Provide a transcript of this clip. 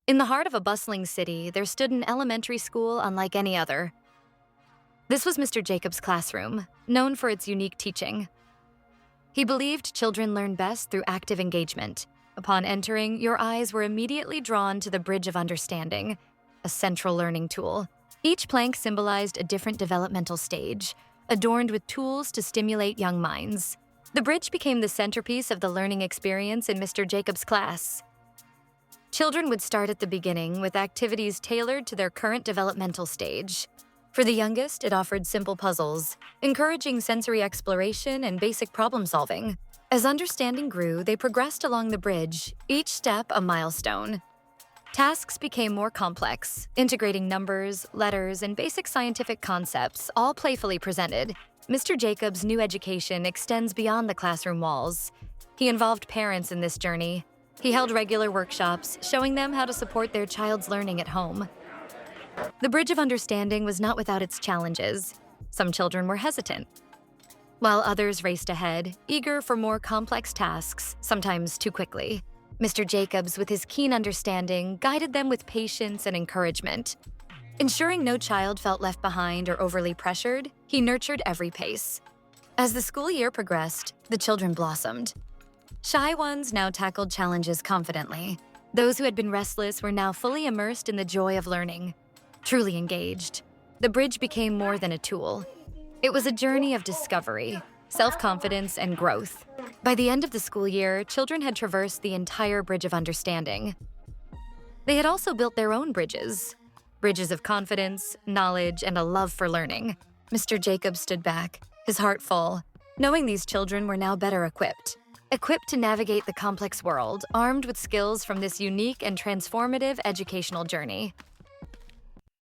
In the heart of a bustling city, there stood an elementary school unlike any other. This was Mr. Jacobs' classroom, known for its unique teaching. He believed children learn best through active engagement. Upon entering, your eyes were immediately drawn to the Bridge of Understanding, a central learning tool. Each plank symbolized a different developmental stage, adorned with tools to stimulate young minds. The bridge became the centerpiece of the learning experience in Mr. Jacobs' class. Children would start at the beginning with activities tailored to their current developmental stage. For the youngest, it offered simple puzzles, encouraging sensory exploration and basic problem-solving. As understanding grew, they progressed along the bridge, each step a milestone. Tasks became more complex, integrating numbers, letters, and basic scientific concepts, all playfully presented. Mr. Jacobs' new education extends beyond the classroom walls. He involved parents in this journey. He held regular workshops, showing them how to support their child's learning at home. The Bridge of Understanding was not without its challenges. Some children were hesitant, while others raced ahead, eager for more complex tasks, sometimes too quickly. Mr. Jacobs, with his keen understanding, guided them with patience and encouragement. Ensuring no child felt left behind or overly pressured, he nurtured every pace. As the school year progressed, the children blossomed. Shy ones now tackled challenges confidently. Those who had been restless were now fully immersed in the joy of learning. Truly engaged, the bridge became more than a tool. It was a journey of discovery, self-confidence, and growth. By the end of the school year, children had traversed the entire Bridge of Understanding. They had also built their own bridges of confidence, knowledge, and a love for learning. Mr. Jacobs stood back, his heart full, knowing these children were now better equipped to navigate the complex world, armed with skills from this unique and transformative educational journey.